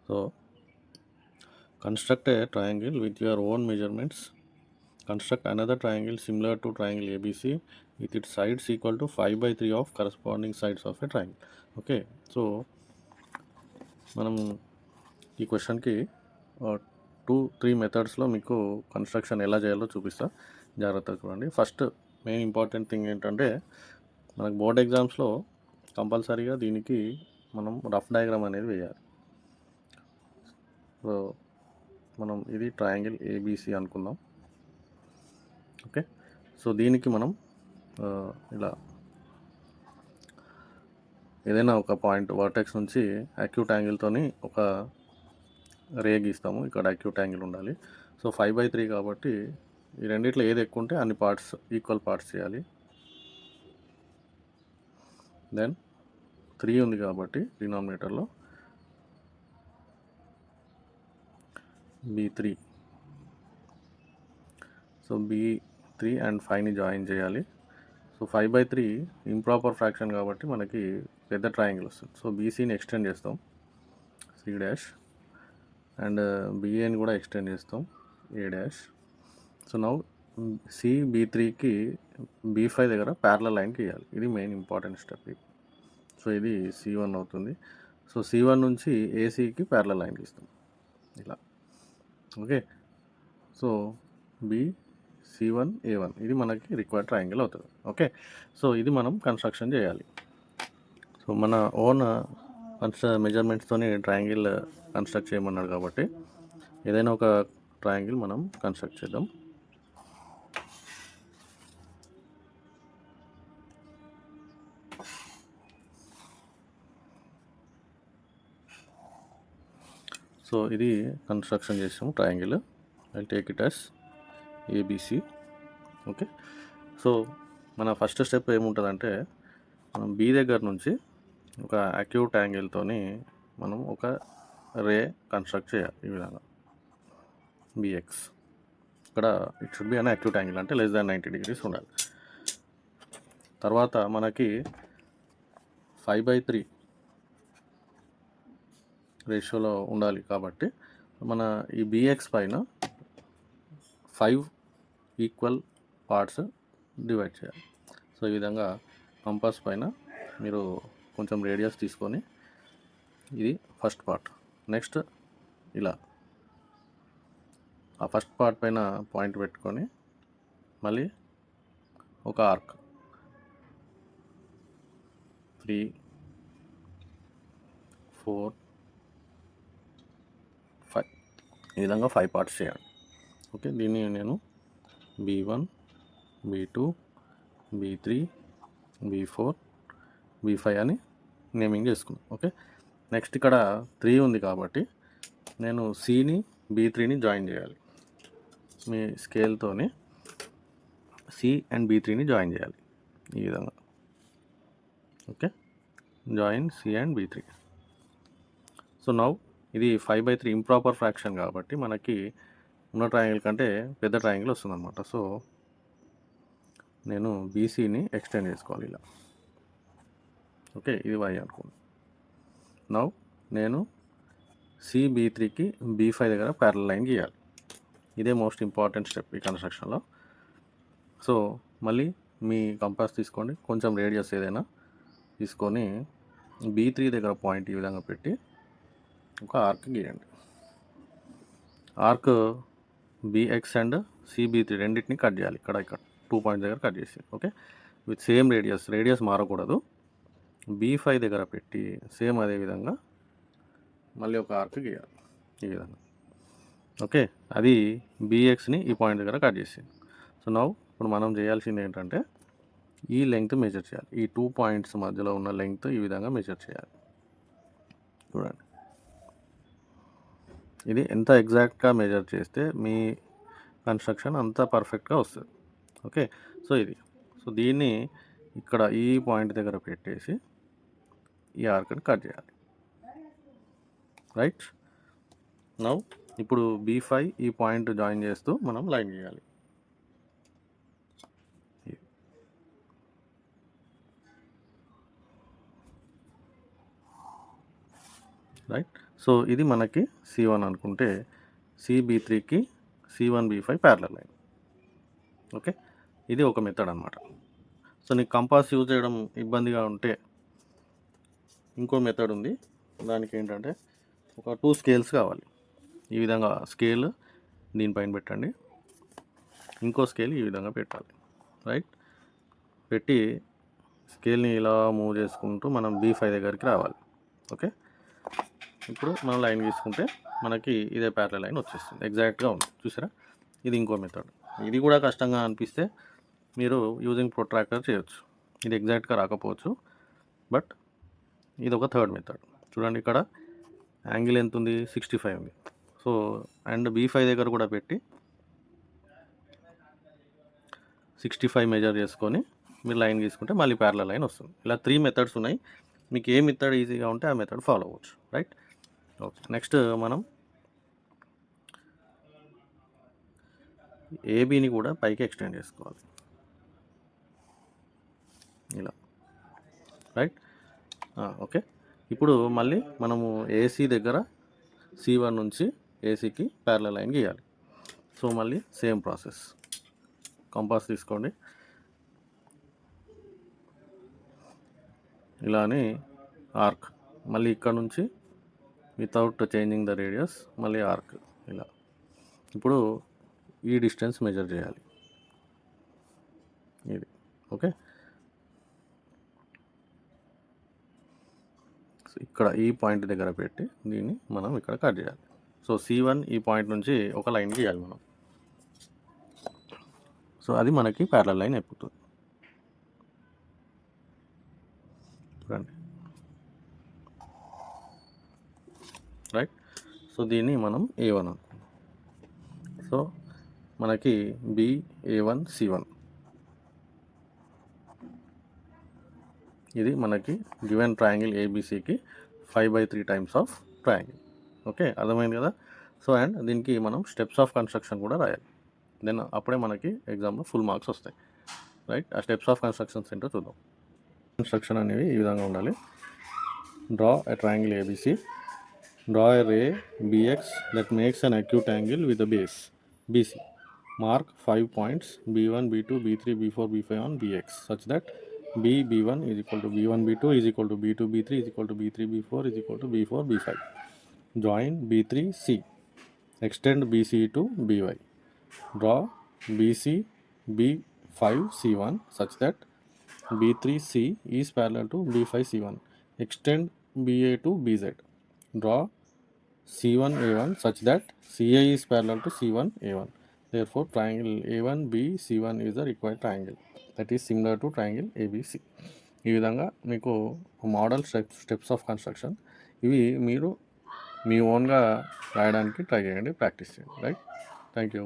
So construct a triangle with your own measurements. Construct another triangle similar to triangle ABC with its sides equal to 5/3 of corresponding sides of a triangle. Okay, so మనం ఈ క్వశ్చన్కి 2-3 మెథడ్స్లో మీకు construction ఎలా చేయాలో చూపిస్తా, జాగ్రత్తగా చూడండి. First main important thing ఏంటంటే మనకు బోర్డ్ ఎగ్జామ్స్లో కంపల్సరీగా దీనికి మనం రఫ్ డయాగ్రామ్ అనేది వేయాలి. సో మనం ఇది ట్రయాంగిల్ ఏబీసీ అనుకుందాం. ఓకే, సో దీనికి మనం ఇలా ఏదైనా ఒక పాయింట్ వర్టెక్స్ నుంచి అక్యూట్ యాంగిల్తోని ఒక రే గీస్తాము. ఇక్కడ అక్యూట్ యాంగిల్ ఉండాలి. సో 5/3 కాబట్టి ఈ రెండిట్లో ఏది ఎక్కువ ఉంటే అన్ని పార్ట్స్ ఈక్వల్ పార్ట్స్ చేయాలి. దెన్ 3 ఉంది కాబట్టి డినామినేటర్లో B3. సో B3 అండ్ 5ని జాయిన్ చేయాలి. సో 5/3 ఇంప్రాపర్ ఫ్రాక్షన్ కాబట్టి మనకి పెద్ద ట్రయాంగిల్ వస్తుంది. సో బీసీని ఎక్స్టెండ్ చేస్తాం C' అండ్ బిఏని కూడా ఎక్స్టెండ్ చేస్తాం A'. సో నౌ CB3కి B5 దగ్గర ప్యారలల్ లైన్ గీయాలి. ఇది మెయిన్ ఇంపార్టెంట్ స్టెప్. సో ఇది C1 అవుతుంది. సో C1 నుంచి ACకి ప్యారలల్ లైన్ గీస్తాం ఇలా. ఓకే, సో BC1A1 ఇది మనకి రిక్వైర్డ్ ట్రయాంగిల్ అవుతుంది. ఓకే, సో ఇది మనం కన్స్ట్రక్షన్ చేయాలి. సో మన ఓన్ మెజర్మెంట్స్తోని ట్రయాంగిల్ కన్స్ట్రక్ట్ చేయమన్నాడు కాబట్టి ఏదైనా ఒక ట్రయాంగిల్ మనం కన్స్ట్రక్ట్ చేద్దాం. సో ఇది కన్స్ట్రక్షన్ చేసాము triangle. I take it as ABC. Okay, so మన ఫస్ట్ స్టెప్ ఏముంటుందంటే మనం B దగ్గర నుంచి ఒక అక్యూట్ యాంగిల్తోని మనం ఒక రే కన్స్ట్రక్ట్ చేయాలి. ఈ విధంగా BX. ఇక్కడ ఇట్ షుడ్ బి అనే అక్యూట్ యాంగిల్ అంటే లెస్ దాన్ 90 degrees ఉండాలి. తర్వాత మనకి 5/3 రేషియోలో ఉండాలి కాబట్టి మన ఈ BX పైన 5 ఈక్వల్ పార్ట్స్ డివైడ్ చేయాలి. సో ఈ విధంగా కంపాస్ పైన మీరు కొంచెం రేడియస్ తీసుకొని ఇది ఫస్ట్ పార్ట్, నెక్స్ట్ ఇలా ఆ ఫస్ట్ పార్ట్ పైన పాయింట్ పెట్టుకొని మళ్ళీ ఒక ఆర్క్ 3, 4, 5 ఈ విధంగా 5 పార్ట్స్ చేయాలి. ఓకే, దీన్ని నేను B1, B2, B3, B4, B5 అని నేమింగ్ చేసుకున్నాను. ఓకే, నెక్స్ట్ ఇక్కడ 3 ఉంది కాబట్టి నేను Cని B3ని జాయిన్ చేయాలి. మీ స్కేల్తోని C అండ్ B3ని జాయిన్ చేయాలి ఈ విధంగా. Okay, join C and B3. So now ఇది 5/3 ఇంప్రాపర్ ఫ్రాక్షన్ కాబట్టి మనకి ఉన్న ట్రయాంగిల్ కంటే పెద్ద ట్రయాంగిల్ వస్తుంది అనమాట. సో నేను BCని ఎక్స్టెండ్ చేసుకోవాలి ఇలా. ఓకే, ఇది Y అనుకోండి. నౌ నేను CB3కి B5 దగ్గర ప్యారలల్ లైన్ గీయాలి. ఇదే మోస్ట్ ఇంపార్టెంట్ స్టెప్ ఈ కన్స్ట్రక్షన్లో. సో మళ్ళీ మీ కంపాస్ తీసుకోండి, కొంచెం రేడియస్ ఏదైనా తీసుకొని B3 దగ్గర పాయింట్ ఈ విధంగా పెట్టి ఒక ఆర్క్ గీయండి. ఆర్క్ BX అండ్ CB3 రెండింటిని కట్ చేయాలి. ఇక్కడ 2 పాయింట్స్ దగ్గర కట్ చేసి, ఓకే, విత్ సేమ్ రేడియస్ మారకూడదు. B5 దగ్గర పెట్టి సేమ్ అదే విధంగా మళ్ళీ ఒక ఆర్క్ గీయాలి ఈ విధంగా. ఓకే, అది BXని ఈ పాయింట్ దగ్గర కట్ చేసి. సో నౌ ఇప్పుడు మనం చేయాల్సింది ఏంటంటే ఈ లెంగ్త్ మెజర్ చేయాలి. ఈ 2 పాయింట్స్ మధ్యలో ఉన్న లెంగ్త్ ఈ విధంగా మెజర్ చేయాలి. చూడండి, ఇది ఎంత ఎగ్జాక్ట్గా మెజర్ చేస్తే మీ కన్స్ట్రక్షన్ అంత పర్ఫెక్ట్గా వస్తుంది. ఓకే, సో ఇది, సో దీన్ని ఇక్కడ ఈ పాయింట్ దగ్గర పెట్టేసి ఈ ఆర్క్ని కట్ చేయాలి. రైట్, నౌ ఇప్పుడు B5 ఈ పాయింట్ జాయిన్ చేస్తూ మనం లైన్ చేయాలి. రైట్, సో ఇది మనకి C1 అనుకుంటే CB3కి C1B5 ప్యారలల్ లైన్. ఓకే, ఇది ఒక మెథడ్ అనమాట. సో నీకు కంపాస్ యూజ్ చేయడం ఇబ్బందిగా ఉంటే ఇంకో మెథడ్ ఉంది. దానికి ఏంటంటే ఒక 2 స్కేల్స్ కావాలి. ఈ విధంగా స్కేల్ దీనిపైన పెట్టండి, ఇంకో స్కేల్ ఈ విధంగా పెట్టాలి. రైట్, పెట్టి స్కేల్ని ఇలా మూవ్ చేసుకుంటూ మనం B5 దగ్గరికి రావాలి. ఓకే, ఇప్పుడు మనం లైన్ గీసుకుంటే మనకి ఇదే ప్యారలల్ లైన్ వచ్చేస్తుంది, ఎగ్జాక్ట్గా ఉంది. చూసారా, ఇది ఇంకో మెథడ్. ఇది కూడా కష్టంగా అనిపిస్తే మీరు యూజింగ్ ప్రొట్రాక్టర్ చేయొచ్చు. ఇది ఎగ్జాక్ట్గా రాకపోవచ్చు, బట్ ఇది ఒక థర్డ్ మెథడ్. చూడండి, ఇక్కడ యాంగిల్ ఎంత ఉంది, 65 ఉంది. సో అండ్ B5 దగ్గర కూడా పెట్టి 65 మెజర్ చేసుకొని మీరు లైన్ గీసుకుంటే మళ్ళీ ప్యారలల్ లైన్ వస్తుంది. ఇలా 3 మెథడ్స్ ఉన్నాయి. మీకు ఏ మెథడ్ ఈజీగా ఉంటే ఆ మెథడ్ ఫాలో అవ్వచ్చు. Right, okay. నెక్స్ట్ మనం ఏబీని కూడా పైకి ఎక్స్టెండ్ చేసుకోవాలి ఇలా. Right, okay. ఇప్పుడు మళ్ళీ మనము ఏసీ దగ్గర C1 నుంచి ఏసీకి ప్యారలల్ లైన్ గీయాలి. సో మళ్ళీ సేమ్ ప్రాసెస్. కంపాస్ తీసుకోండి, ఇలానే ఆర్క్ మళ్ళీ ఇక్కడ నుంచి వితౌట్ చేంజింగ్ ద రేడియస్ మళ్ళీ ఆర్క్ ఇలా. ఇప్పుడు ఈ డిస్టెన్స్ మెజర్ చేయాలి, ఇది. ఓకే, ఇక్కడ ఈ పాయింట్ దగ్గర పెట్టి దీన్ని మనం ఇక్కడ కట్ చేయాలి. సో C1 ఈ పాయింట్ నుంచి ఒక లైన్ గీయాలి మనం. సో అది మనకి ప్యారలల్ లైన్ అయిపోతుంది. చూడండి, రైట్. సో దీన్ని మనం A1 అనుకుందాం. సో మనకి BA1 C1 ఇది మనకి గివెన్ ట్రయాంగిల్ ABCకి 5/3 టైమ్స్ ఆఫ్ ట్రయాంగిల్. ఓకే, అర్థమైంది కదా. సో అండ్ దీనికి మనం స్టెప్స్ ఆఫ్ కన్స్ట్రక్షన్ కూడా రాయాలి. దెన్ అప్పుడే మనకి ఎగ్జామ్లో ఫుల్ మార్క్స్ వస్తాయి. రైట్, ఆ స్టెప్స్ ఆఫ్ కన్స్ట్రక్షన్స్ ఏంటో చూద్దాం. కన్స్ట్రక్షన్ అనేవి ఈ విధంగా ఉండాలి. Draw a triangle ABC. Draw a ray BX that makes an acute angle with the base BC. Mark 5 points B1, B2, B3, B4, B5 on BX such that B1 is equal to B1, B2 is equal to B2, B3 is equal to B3, B4 is equal to B4, B5. Join B3, C. Extend BC to BY. Draw BC, B5, C1 such that B3, C is parallel to B5, C1. Extend BA to BZ. Draw C1, A1 such that CA is parallel to C1, A1. Therefore, triangle A1, B, C1 is the required triangle. That is similar to triangle ABC. ఈ విధంగా మీకు model steps of construction ఇవి మీరు మీ ఓన్గా రాయడానికి try చేయండి, practice చేయండి. Right, thank you.